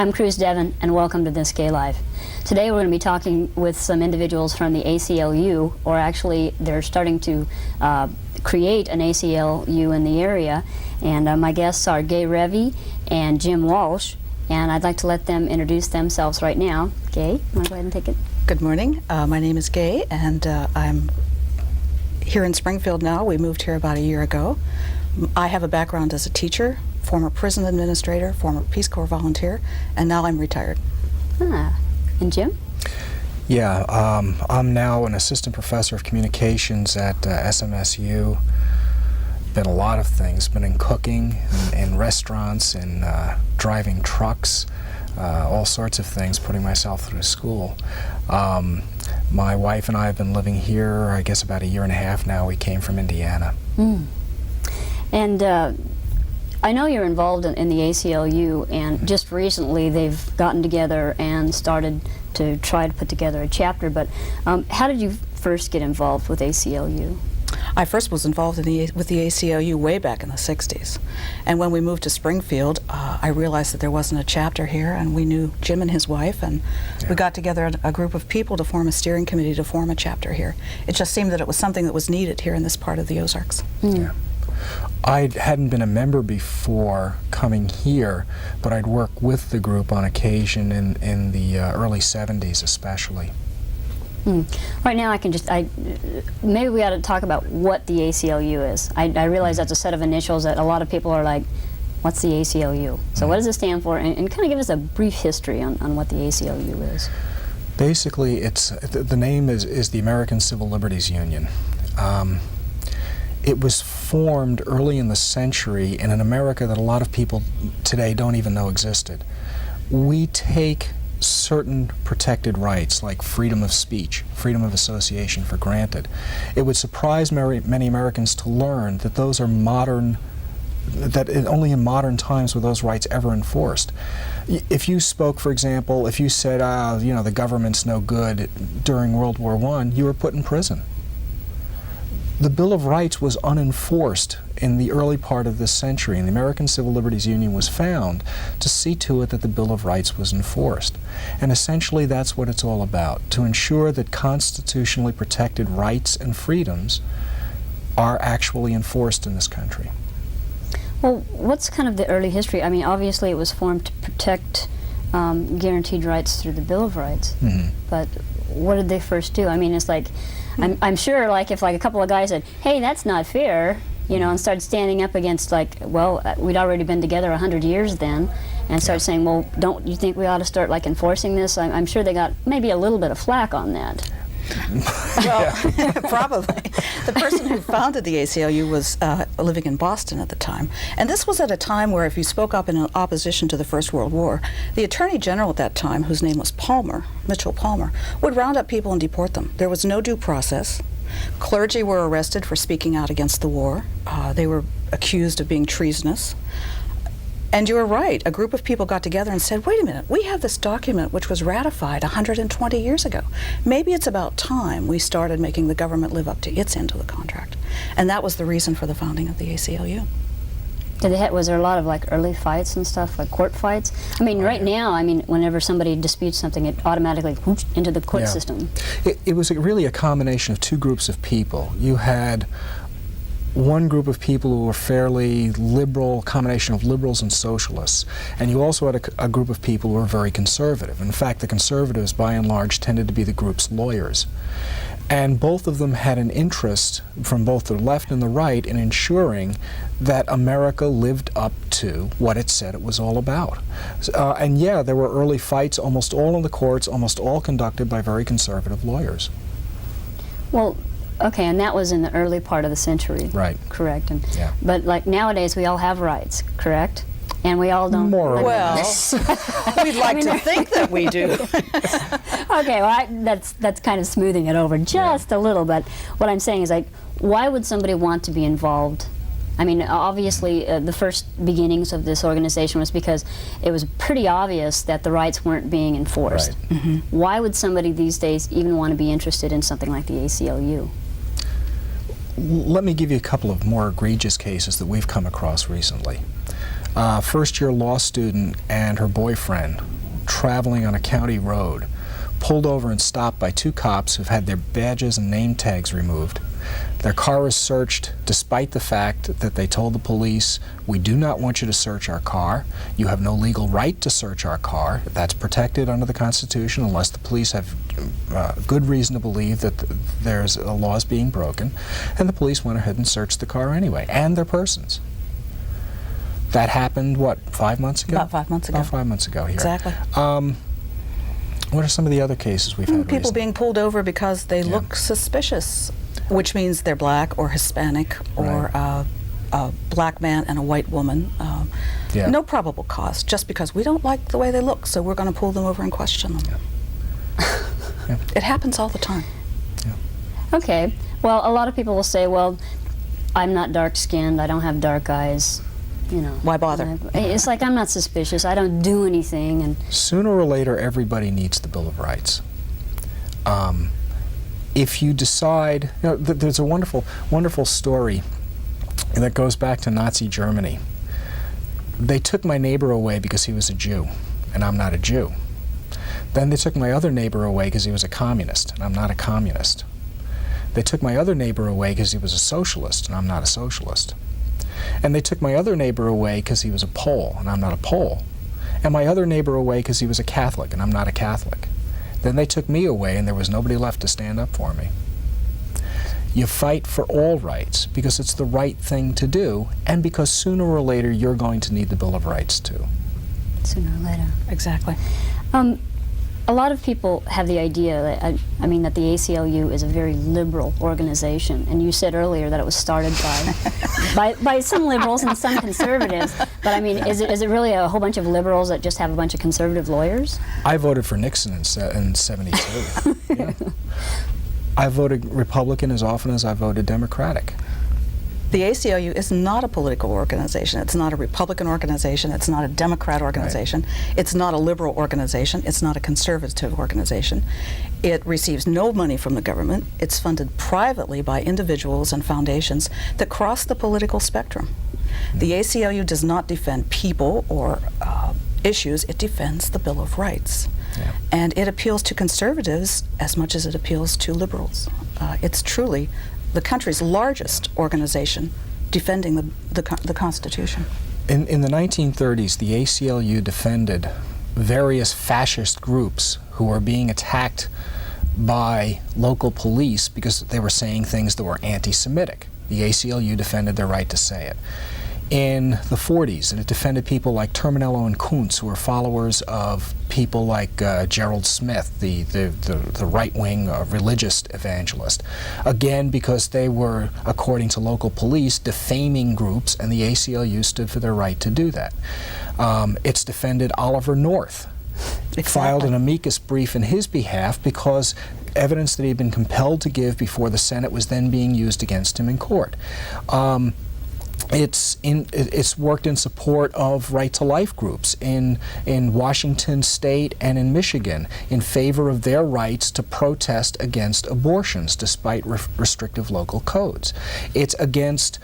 I'm Cruz Devon, and welcome to This Gay Life. Today we're going to be talking with some individuals from the ACLU, or actually they're starting to create an ACLU in the area, and my guests are Gay Revi and Jim Walsh, and I'd like to let them introduce themselves right now. Gay, you want to go ahead and take it? Good morning. My name is Gay, and I'm here in Springfield now. We moved here about a year ago. I have a background as a teacher, former prison administrator, former Peace Corps volunteer, and now I'm retired. Ah. And Jim? Yeah, I'm now an assistant professor of communications at SMSU. Been a lot of things. Been in cooking, in restaurants, in driving trucks, all sorts of things, putting myself through school. My wife and I have been living here, I guess, about a year and a half now. We came from Indiana. Mm. And I know you're involved in the ACLU, and just recently they've gotten together and started to try to put together a chapter, but how did you first get involved with ACLU? I first was involved with the ACLU way back in the 60s. And when we moved to Springfield, I realized that there wasn't a chapter here, and we knew Jim and his wife, and we got together a group of people to form a steering committee to form a chapter here. It just seemed that it was something that was needed here in this part of the Ozarks. Mm. Yeah. I hadn't been a member before coming here, but I'd worked with the group on occasion in the early 70s especially. Hmm. Right now maybe we ought to talk about what the ACLU is. I realize that's a set of initials that a lot of people are like, what's the ACLU? So what does it stand for? And kind of give us a brief history on what the ACLU is. Basically, the name is the American Civil Liberties Union. It was formed early in the century in an America that a lot of people today don't even know existed. We take certain protected rights like freedom of speech, freedom of association for granted. It would surprise many Americans to learn that those are modern, that only in modern times were those rights ever enforced. If you spoke, for example, if you said, you know, the government's no good during World War I, you were put in prison. The Bill of Rights was unenforced in the early part of this century, and the American Civil Liberties Union was found to see to it that the Bill of Rights was enforced. And essentially that's what it's all about, to ensure that constitutionally protected rights and freedoms are actually enforced in this country. Well, what's kind of the early history? I mean, obviously it was formed to protect guaranteed rights through the Bill of Rights, but what did they first do? I mean, it's like, I'm sure, like, if like a couple of guys said, hey, that's not fair, you know, and started standing up against, like, well, we'd already been together 100 years then, and started saying, well, don't you think we ought to start, like, enforcing this? I'm sure they got maybe a little bit of flack on that. Well, probably. The person who founded the ACLU was living in Boston at the time. And this was at a time where if you spoke up in opposition to the First World War, the Attorney General at that time, whose name was Palmer, Mitchell Palmer, would round up people and deport them. There was no due process. Clergy were arrested for speaking out against the war. They were accused of being treasonous. And you were right. A group of people got together and said, wait a minute, we have this document which was ratified 120 years ago. Maybe it's about time we started making the government live up to its end of the contract. And that was the reason for the founding of the ACLU. Was there a lot of, like, early fights and stuff, like court fights? I mean, right now, I mean, whenever somebody disputes something, it automatically whoops into the court system. It was really a combination of two groups of people. You had one group of people who were fairly liberal, combination of liberals and socialists, and you also had a group of people who were very conservative. In fact, the conservatives, by and large, tended to be the group's lawyers. And both of them had an interest, from both the left and the right, in ensuring that America lived up to what it said it was all about. And yeah, there were early fights, almost all in the courts, almost all conducted by very conservative lawyers. Well, okay, and that was in the early part of the century. Right. Correct. And, yeah. But like nowadays, we all have rights, correct? And we all don't. More or well, less. We'd like to think that we do. Okay, well, that's kind of smoothing it over just a little, but what I'm saying is, like, why would somebody want to be involved? I mean, obviously, the first beginnings of this organization was because it was pretty obvious that the rights weren't being enforced. Right. Why would somebody these days even want to be interested in something like the ACLU? Let me give you a couple of more egregious cases that we've come across recently. First-year law student and her boyfriend traveling on a county road, pulled over and stopped by two cops who've had their badges and name tags removed. Their car is searched despite the fact that they told the police, "We do not want you to search our car. You have no legal right to search our car. That's protected under the Constitution unless the police have good reason to believe that there's a law is being broken." And the police went ahead and searched the car anyway, and their persons. That happened, what, 5 months ago? About 5 months ago. About 5 months ago here. Exactly. What are some of the other cases we've had People recently? being pulled over because they look suspicious, which means they're black or Hispanic or a black man and a white woman. No probable cause, just because we don't like the way they look, so we're going to pull them over and question them. It happens all the time. Okay. Well, a lot of people will say, well, I'm not dark-skinned, I don't have dark eyes. You know, why bother? It's like, I'm not suspicious, I don't do anything. And sooner or later, everybody needs the Bill of Rights. If you decide, there's a wonderful story that goes back to Nazi Germany. They took my neighbor away because he was a Jew, and I'm not a Jew. Then they took my other neighbor away because he was a communist, and I'm not a communist. They took my other neighbor away because he was a socialist, and I'm not a socialist. And they took my other neighbor away because he was a Pole, and I'm not a Pole. And my other neighbor away because he was a Catholic, and I'm not a Catholic. Then they took me away, and there was nobody left to stand up for me. You fight for all rights because it's the right thing to do, and because sooner or later you're going to need the Bill of Rights too. Sooner or later. Exactly. A lot of people have the idea that, that the ACLU is a very liberal organization, and you said earlier that it was started by some liberals and some conservatives. But I mean, is it really a whole bunch of liberals that just have a bunch of conservative lawyers? I voted for Nixon in '72. Yeah. I voted Republican as often as I voted Democratic. The ACLU is not a political organization. It's not a Republican organization. It's not a Democrat organization. It's not a liberal organization. It's not a conservative organization. It receives no money from the government. It's funded privately by individuals and foundations that cross the political spectrum. The ACLU does not defend people or issues. It defends the Bill of Rights. Yeah. And it appeals to conservatives as much as it appeals to liberals. It's truly the country's largest organization defending the Constitution. In the 1930s, the ACLU defended various fascist groups who were being attacked by local police because they were saying things that were anti-Semitic. The ACLU defended their right to say it. In the 40s, it defended people like Terminello and Kuntz, who were followers of people like Gerald Smith, the right-wing religious evangelist. Again, because they were, according to local police, defaming groups, and the ACLU stood for their right to do that. It's defended Oliver North. It filed an amicus brief in his behalf because evidence that he had been compelled to give before the Senate was then being used against him in court. It's worked in support of right-to-life groups in Washington State and in Michigan in favor of their rights to protest against abortions despite restrictive local codes. It's against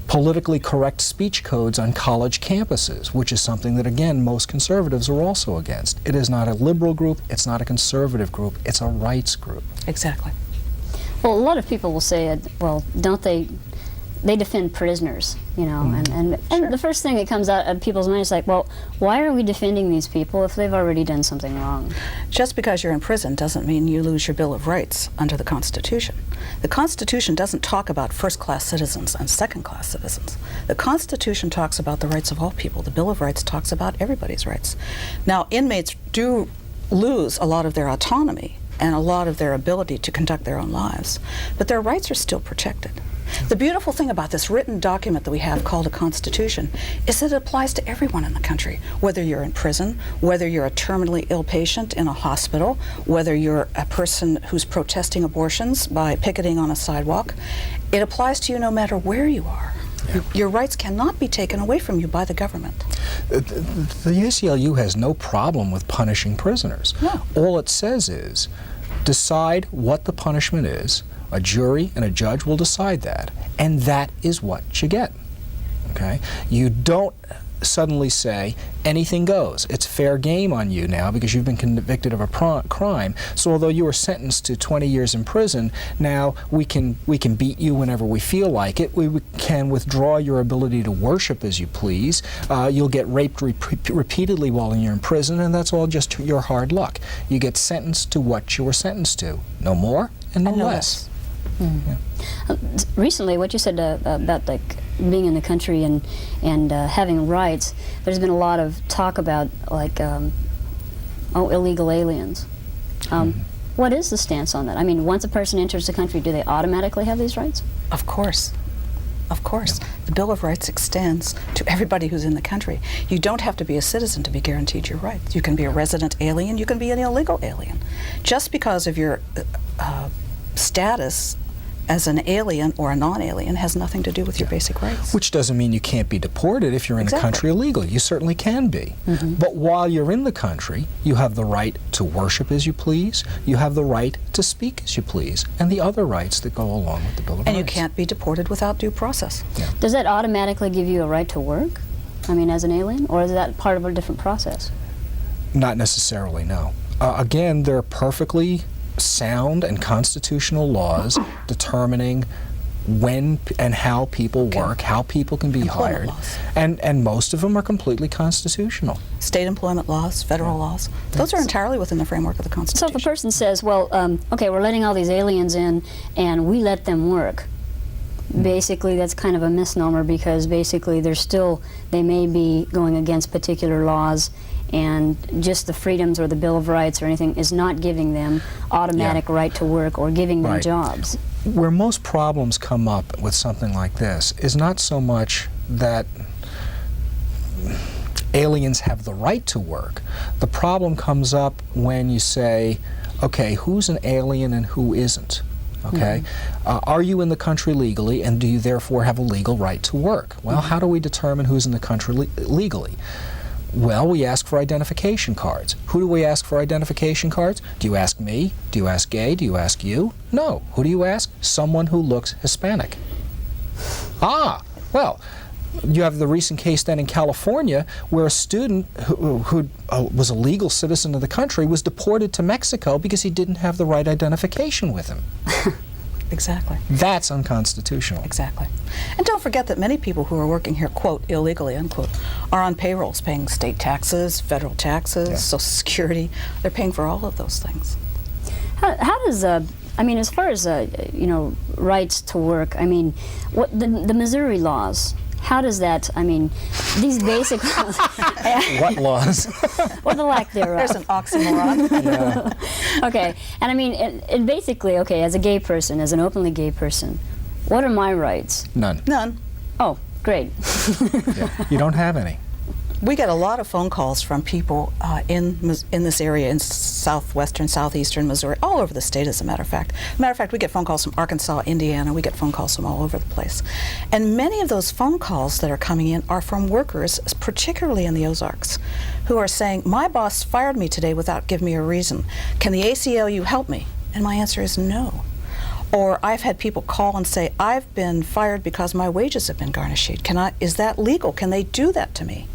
politically correct speech codes on college campuses, which is something that, again, most conservatives are also against. It is not a liberal group, it's not a conservative group, it's a rights group. Exactly. Well, a lot of people will say, well, don't they defend prisoners, you know, and the first thing that comes out of people's minds is like, well, why are we defending these people if they've already done something wrong? Just because you're in prison doesn't mean you lose your Bill of Rights under the Constitution. The Constitution doesn't talk about first-class citizens and second-class citizens. The Constitution talks about the rights of all people. The Bill of Rights talks about everybody's rights. Now, inmates do lose a lot of their autonomy and a lot of their ability to conduct their own lives, but their rights are still protected. The beautiful thing about this written document that we have called a Constitution is that it applies to everyone in the country, whether you're in prison, whether you're a terminally ill patient in a hospital, whether you're a person who's protesting abortions by picketing on a sidewalk. It applies to you no matter where you are. Yeah. Your rights cannot be taken away from you by the government. The ACLU has no problem with punishing prisoners. No. All it says is, decide what the punishment is. A jury and a judge will decide that, and that is what you get. Okay? You don't suddenly say anything goes. It's fair game on you now because you've been convicted of a crime. So although you were sentenced to 20 years in prison, now we can beat you whenever we feel like it. We can withdraw your ability to worship as you please. You'll get raped repeatedly while you're in prison, and that's all just your hard luck. You get sentenced to what you were sentenced to. No more and no less. Mm. Yeah. Recently, what you said about like being in the country and having rights, there's been a lot of talk about like illegal aliens. What is the stance on that? I mean, once a person enters the country, do they automatically have these rights? Of course. Of course. The Bill of Rights extends to everybody who's in the country. You don't have to be a citizen to be guaranteed your rights. You can be a resident alien, you can be an illegal alien. Just because of your status as an alien or a non-alien has nothing to do with your basic rights. Which doesn't mean you can't be deported if you're in the country illegally. You certainly can be. But while you're in the country, you have the right to worship as you please, you have the right to speak as you please, and the other rights that go along with the Bill of Rights. And you can't be deported without due process. Yeah. Does that automatically give you a right to work? I mean, as an alien? Or is that part of a different process? Not necessarily, no. Again, they're perfectly sound and constitutional laws determining when and how people work, how people can be hired, laws. and most of them are completely constitutional. State employment laws, federal laws, those are entirely within the framework of the Constitution. So if a person says, well, okay, we're letting all these aliens in and we let them work, basically that's kind of a misnomer because basically they may be going against particular laws, and just the freedoms or the Bill of Rights or anything is not giving them automatic right to work or giving them jobs. Where most problems come up with something like this is not so much that aliens have the right to work. The problem comes up when you say, okay, who's an alien and who isn't? Okay, are you in the country legally, and do you therefore have a legal right to work? Well, how do we determine who's in the country legally? Well, we ask for identification cards. Who do we ask for identification cards? Do you ask me? Do you ask Gay? Do you ask you? No. Who do you ask? Someone who looks Hispanic. Ah, well, you have the recent case then in California where a student who was a legal citizen of the country was deported to Mexico because he didn't have the right identification with him. Exactly. That's unconstitutional. Exactly. And don't forget that many people who are working here, quote, illegally, unquote, are on payrolls, paying state taxes, federal taxes, Social Security. They're paying for all of those things. How does, I mean, as far as, you know, rights to work, I mean, what the Missouri laws, how does that, I mean, these basic laws. What laws? Or the lack thereof. There's an oxymoron. Yeah. Okay, and I mean, it basically, okay, as a gay person, as an openly gay person, what are my rights? None. None. Oh, great. You don't have any. We get a lot of phone calls from people in this area, in southwestern, southeastern Missouri, all over the state, as a matter of fact. We get phone calls from Arkansas, Indiana. We get phone calls from all over the place. And many of those phone calls that are coming in are from workers, particularly in the Ozarks, who are saying, my boss fired me today without giving me a reason. Can the ACLU help me? And my answer is no. Or I've had people call and say, I've been fired because my wages have been garnished. Is that legal? Can they do that to me?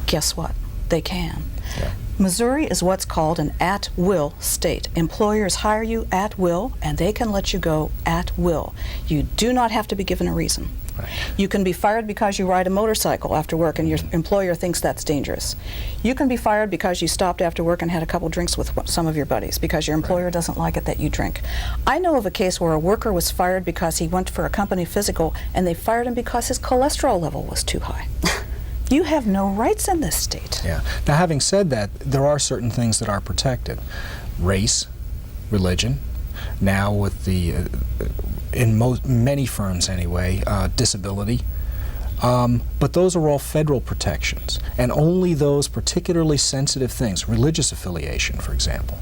Guess what? They can. Yeah. Missouri is what's called an at-will state. Employers hire you at will, and they can let you go at will. You do not have to be given a reason. Right. You can be fired because you ride a motorcycle after work and your employer thinks that's dangerous. You can be fired because you stopped after work and had a couple drinks with some of your buddies because your employer doesn't like it that you drink. I know of a case where a worker was fired because he went for a company physical and they fired him because his cholesterol level was too high. You have no rights in this state. Yeah. Now, having said that, there are certain things that are protected. Race, religion, now with the, in many firms anyway, disability. But those are all federal protections, and only those particularly sensitive things, religious affiliation, for example,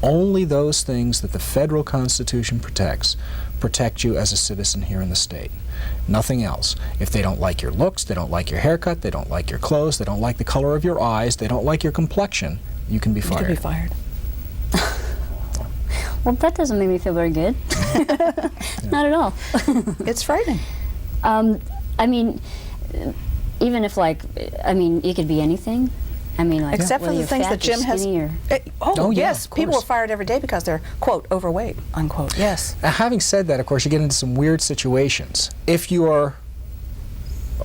only those things that the federal Constitution protects, protect you as a citizen here in the state. Nothing else. If they don't like your looks, they don't like your haircut, they don't like your clothes, they don't like the color of your eyes, they don't like your complexion, you can be fired. You can be fired. Well, that doesn't make me feel very good. Not at all. It's frightening. I mean, even if, like, I mean, it could be anything. I mean, like, except for whether the you're things fat that Jim or has. skinny or Oh, yeah, yes, of people course. are fired every day because they're, quote, overweight, unquote. Yes. Having said that, of course, you get into some weird situations. If you're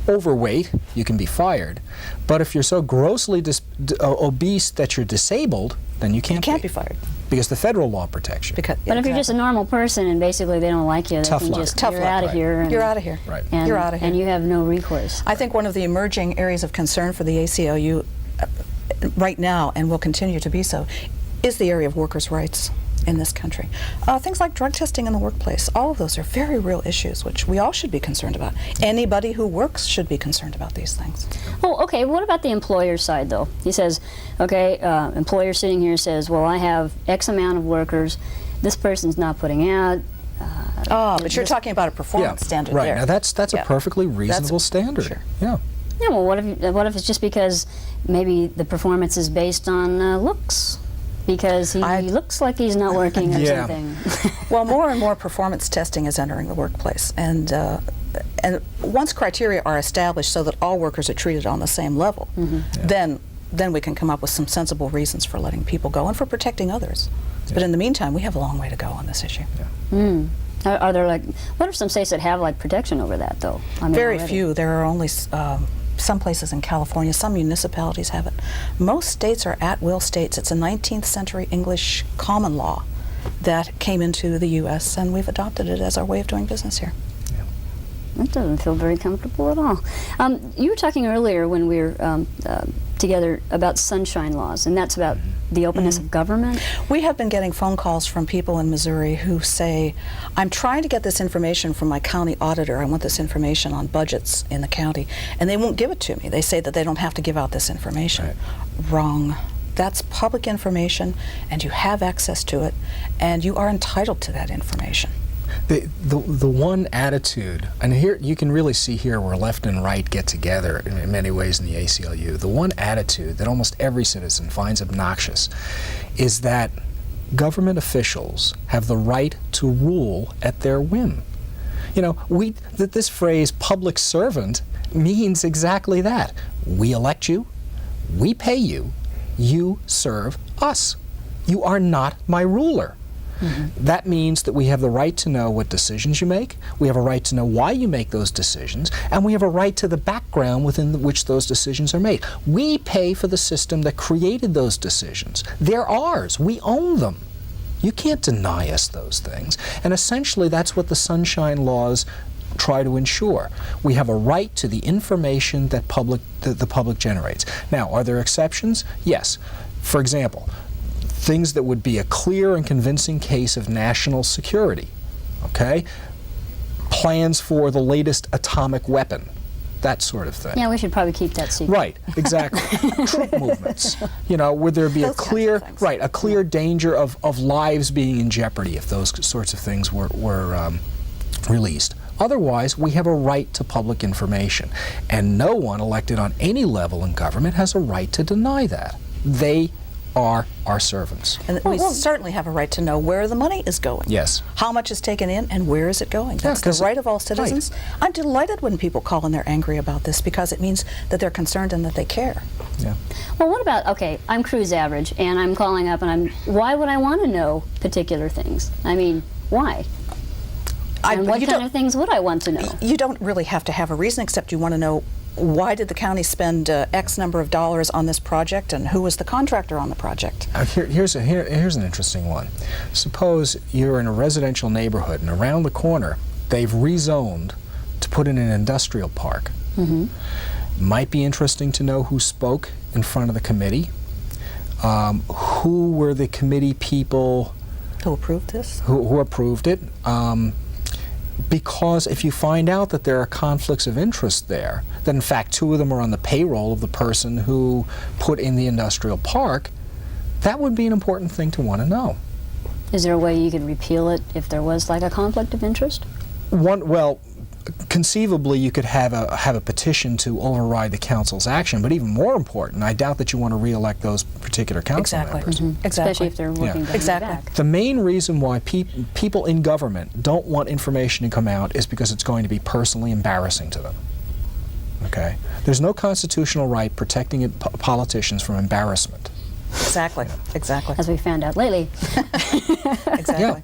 overweight, you can be fired. But if you're so grossly obese that you're disabled, then you can't be fired. Because the federal law protects you. Because, But if you're just a normal person and basically they don't like you, they Tough can luck. just, Tough you're luck, out of right. here. And, you're out of here. Right. And, You're out of here. And you have no recourse. I think one of the emerging areas of concern for the ACLU right now, and will continue to be so, is the area of workers' rights in this country. Things like drug testing in the workplace, all of those are very real issues which we all should be concerned about. Anybody who works should be concerned about these things. Well, okay, what about the employer side, though? He says, okay, employer sitting here says, well, I have X amount of workers, this person's not putting out. But you're talking about a performance standard right. there. Now that's Yeah. a perfectly reasonable standard. Sure. Yeah. Yeah, well, what if it's just because maybe the performance is based on looks? Because he looks like he's not working or Yeah. something. Well, more and more performance testing is entering the workplace, and once criteria are established so that all workers are treated on the same level, then we can come up with some sensible reasons for letting people go and for protecting others. Yeah. But in the meantime, we have a long way to go on this issue. Yeah. Are there, like, what are some states that have, like, protection over that, though? I mean, Very already? few. There are only some places in California, some municipalities have it. Most states are at-will states. It's a 19th century English common law that came into the U.S., and we've adopted it as our way of doing business here. That doesn't feel very comfortable at all. You were talking earlier when we were together about sunshine laws, and that's about the openness of government. We have been getting phone calls from people in Missouri who say, I'm trying to get this information from my county auditor. I want this information on budgets in the county, and they won't give it to me. They say that they don't have to give out this information. Right. Wrong. That's public information, and you have access to it, and you are entitled to that information. The one attitude, and here you can really see here where left and right get together in many ways in the ACLU, the one attitude that almost every citizen finds obnoxious is that government officials have the right to rule at their whim. You know, this phrase public servant means exactly that. We elect you, we pay you, you serve us. You are not my ruler. That means that we have the right to know what decisions you make, we have a right to know why you make those decisions, and we have a right to the background within which those decisions are made. We pay for the system that created those decisions. They're ours. We own them. You can't deny us those things. And essentially that's what the sunshine laws try to ensure. We have a right to the information that the public generates. Now, are there exceptions? Yes. For example, things that would be a clear and convincing case of national security, okay? Plans for the latest atomic weapon, that sort of thing. Yeah, we should probably keep that secret. Right, exactly. Troop movements, you know, would there be Those a clear, kinds of things. right, a clear danger of lives being in jeopardy if those sorts of things were released. Otherwise, we have a right to public information, and no one elected on any level in government has a right to deny that. They are our servants. And we certainly have a right to know where the money is going. Yes. How much is taken in and where is it going? Yeah, That's 'cause the right of all citizens. right. I'm delighted when people call and they're angry about this because it means that they're concerned and that they care. Yeah. Well, what about, okay, I'm cruise average, and I'm calling up, and why would I want to know particular things? I mean, why? And what kind of things would I want to know? You don't really have to have a reason except you want to know why did the county spend X number of dollars on this project and who was the contractor on the project? Here's an interesting one. Suppose you're in a residential neighborhood and around the corner they've rezoned to put in an industrial park. Might be interesting to know who spoke in front of the committee. Who were the committee people Who approved this? who approved it? Because if you find out that there are conflicts of interest there, that in fact two of them are on the payroll of the person who put in the industrial park, that would be an important thing to want to know. Is there a way you could repeal it if there was, like, a conflict of interest? Well, conceivably you could have a petition to override the council's action, but even more important, I doubt that you want to re-elect those particular council members. Exactly. Especially if they're working behind Exactly. your back. The main reason why people in government don't want information to come out is because it's going to be personally embarrassing to them. Okay? There's no constitutional right protecting politicians from embarrassment. Exactly, exactly. As we found out lately. Exactly.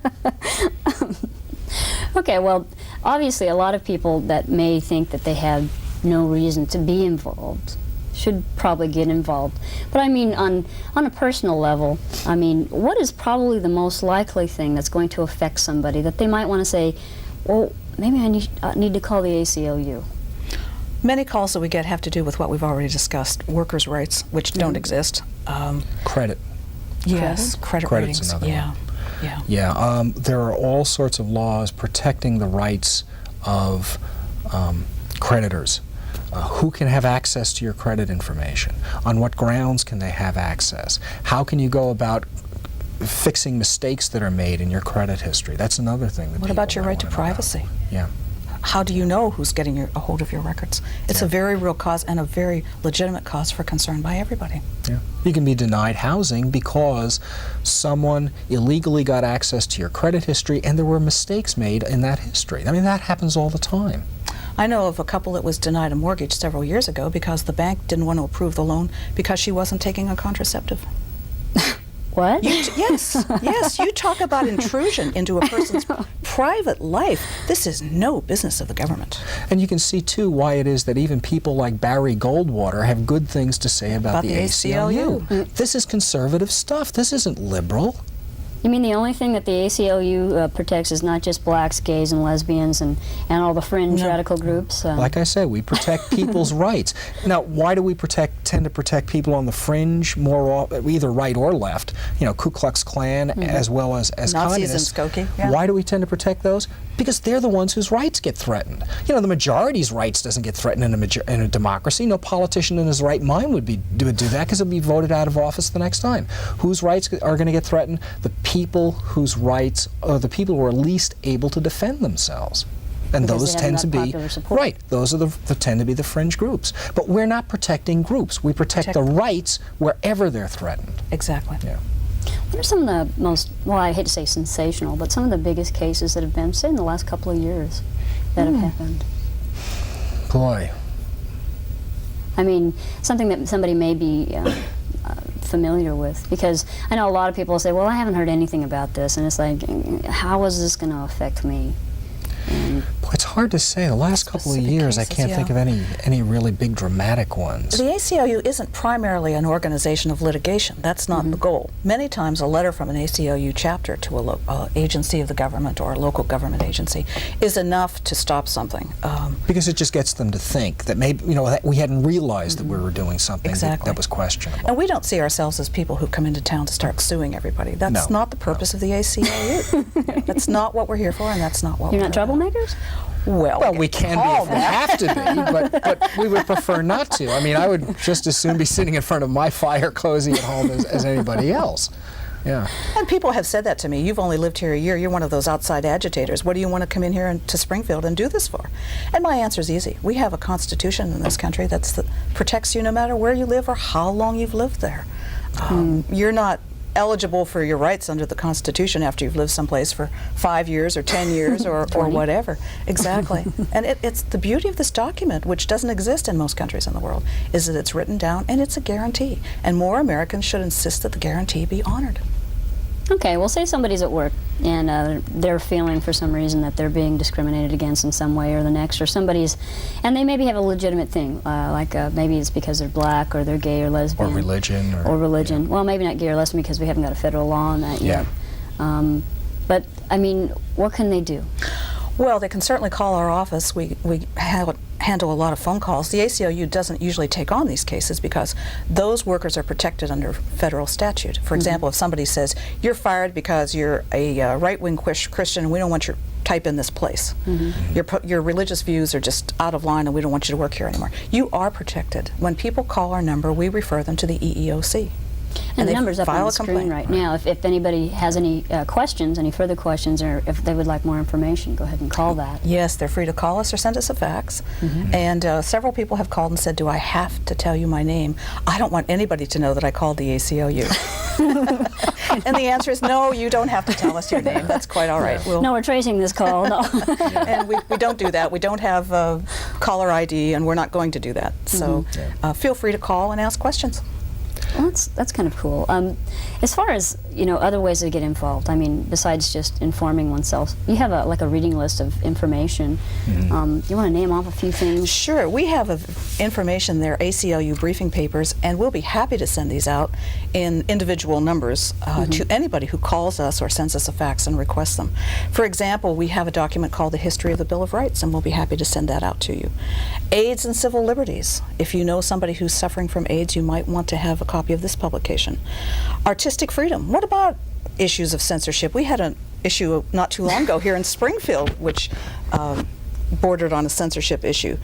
Okay, well, obviously a lot of people that may think that they have no reason to be involved should probably get involved. But I mean, on a personal level, I mean, what is probably the most likely thing that's going to affect somebody that they might want to say, well, maybe I need to call the ACLU? Many calls that we get have to do with what we've already discussed, workers' rights, which don't exist. Credit. Yes, credit Credit's ratings. another Yeah, one. yeah. Yeah, there are all sorts of laws protecting the rights of creditors. Who can have access to your credit information? On what grounds can they have access? How can you go about fixing mistakes that are made in your credit history? That's another thing. That What about your might right to wanna know about. privacy? Yeah. How do you know who's getting a hold of your records? It's a very real cause and a very legitimate cause for concern by everybody. Yeah. You can be denied housing because someone illegally got access to your credit history and there were mistakes made in that history. I mean, that happens all the time. I know of a couple that was denied a mortgage several years ago because the bank didn't want to approve the loan because she wasn't taking a contraceptive. What? Yes, yes. You talk about intrusion into a person's private life. This is no business of the government. And you can see, too, why it is that even people like Barry Goldwater have good things to say about the ACLU. This is conservative stuff. This isn't liberal. You mean the only thing that the ACLU protects is not just blacks, gays, and lesbians, and all the fringe radical groups? Like I said, we protect people's rights. Now, why do we tend to protect people on the fringe, either right or left? You know, Ku Klux Klan as well as Nazis communists. and Skokie. Yeah. Why do we tend to protect those? Because they're the ones whose rights get threatened. You know, the majority's rights doesn't get threatened in a democracy. No politician in his right mind would do that because he'll be voted out of office the next time. Whose rights are going to get threatened? The people whose rights are the people who are least able to defend themselves. And Because those they tend haven't to got be popular support. right. Those are tend to be the fringe groups. But we're not protecting groups. We protect the rights wherever they're threatened. Exactly. Yeah. What are some of the most, well, I hate to say sensational, but some of the biggest cases that have been, say, in the last couple of years that have happened? Boy. I mean, something that somebody may be familiar with, because I know a lot of people say, well, I haven't heard anything about this, and it's like, how is this going to affect me? And Boy, it's hard to say. The last couple of Specific years, I cases, can't think of any really big dramatic ones. The ACLU isn't primarily an organization of litigation. That's not the goal. Many times a letter from an ACLU chapter to a agency of the government or a local government agency is enough to stop something. Because it just gets them to think that maybe, you know, that we hadn't realized that we were doing something that was questionable. And we don't see ourselves as people who come into town to start suing everybody. That's not the purpose of the ACLU. That's not what we're here for, and that's not what you're we're not troublemakers? Well, we can be if we have to be, but we would prefer not to. I mean, I would just as soon be sitting in front of my fire cozy at home as anybody else. Yeah. And people have said that to me. You've only lived here a year. You're one of those outside agitators. What do you want to come in here to Springfield and do this for? And my answer is easy. We have a constitution in this country that protects you no matter where you live or how long you've lived there. You're not eligible for your rights under the Constitution after you've lived someplace for 5 years or 10 years or whatever. Exactly. And it's the beauty of this document, which doesn't exist in most countries in the world, is that it's written down and it's a guarantee. And more Americans should insist that the guarantee be honored. Okay, well, say somebody's at work and they're feeling for some reason that they're being discriminated against in some way or the next, or and they maybe have a legitimate thing, like maybe it's because they're black or they're gay or lesbian. Or religion. Or religion. Yeah. Well, maybe not gay or lesbian because we haven't got a federal law on that yet. But, I mean, what can they do? Well, they can certainly call our office. We handle a lot of phone calls. The ACLU doesn't usually take on these cases because those workers are protected under federal statute. For example, if somebody says, you're fired because you're a right-wing Christian and we don't want you to type in this place. Your religious views are just out of line and we don't want you to work here anymore. You are protected. When people call our number, we refer them to the EEOC. And the they number's up file on the a screen complaint. right now. If anybody has any questions, any further questions, or if they would like more information, go ahead and call that. Yes, they're free to call us or send us a fax. And several people have called and said, do I have to tell you my name? I don't want anybody to know that I called the ACLU. And the answer is no, you don't have to tell us your name. That's quite all right. No, we're tracing this call. No. And we don't do that. We don't have caller ID, and we're not going to do that. So feel free to call and ask questions. Well, that's kind of cool. As far as other ways to get involved, I mean, besides just informing oneself, you have like a reading list of information. You want to name off a few things? Sure, we have information there, ACLU briefing papers, and we'll be happy to send these out in individual numbers to anybody who calls us or sends us a fax and requests them. For example, we have a document called The History of the Bill of Rights, and we'll be happy to send that out to you. AIDS and Civil Liberties. If you know somebody who's suffering from AIDS, you might want to have a copy of this publication. Artistic freedom. What about issues of censorship? We had an issue not too long ago here in Springfield, which bordered on a censorship issue.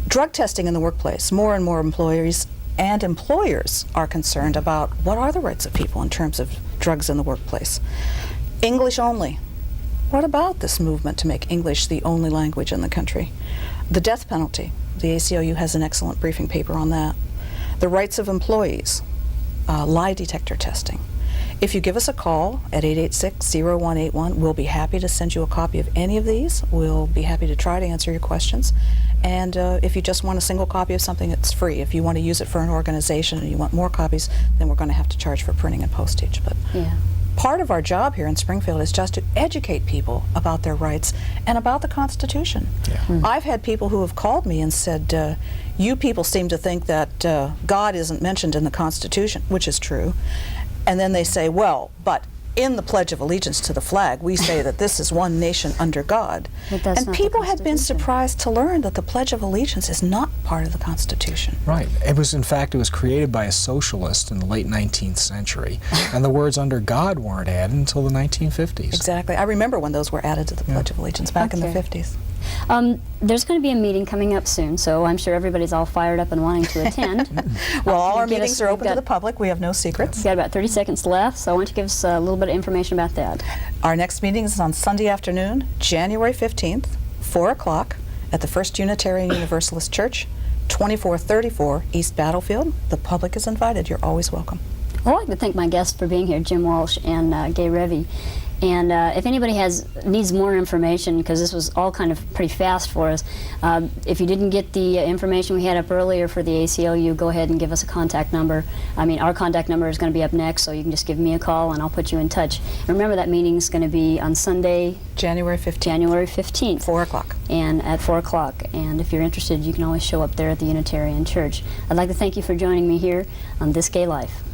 Drug testing in the workplace. More and more employees and employers are concerned about what are the rights of people in terms of drugs in the workplace. English only. What about this movement to make English the only language in the country? The death penalty. The ACLU has an excellent briefing paper on that. The rights of employees. Lie detector testing. If you give us a call at 886-0181, we'll be happy to send you a copy of any of these. We'll be happy to try to answer your questions. And if you just want a single copy of something, it's free. If you want to use it for an organization and you want more copies, then we're going to have to charge for printing and postage. But part of our job here in Springfield is just to educate people about their rights and about the Constitution. I've had people who have called me and said, you people seem to think that God isn't mentioned in the Constitution, which is true. And then they say, well, but in the Pledge of Allegiance to the flag, we say that this is one nation under God. And people have been surprised to learn that the Pledge of Allegiance is not part of the Constitution. Right. It was, in fact, it was created by a socialist in the late 19th century. And the words under God weren't added until the 1950s. Exactly. I remember when those were added to the Pledge of Allegiance back in the 50s. There's going to be a meeting coming up soon, so I'm sure everybody's all fired up and wanting to attend. Well, all our meetings are open to the public. We have no secrets. We've got about 30 seconds left, so I want you to give us a little bit of information about that. Our next meeting is on Sunday afternoon, January 15th, 4 o'clock, at the First Unitarian Universalist Church, 2434 East Battlefield. The public is invited. You're always welcome. Well, I'd like to thank my guests for being here, Jim Walsh and Gay Revi. And if anybody needs more information, because this was all kind of pretty fast for us, if you didn't get the information we had up earlier for the ACLU, go ahead and give us a contact number. I mean, our contact number is going to be up next, so you can just give me a call and I'll put you in touch. And remember, that meeting is going to be on Sunday, January 15th. January 15th. 4 o'clock. And at 4 o'clock. And if you're interested, you can always show up there at the Unitarian Church. I'd like to thank you for joining me here on This Gay Life.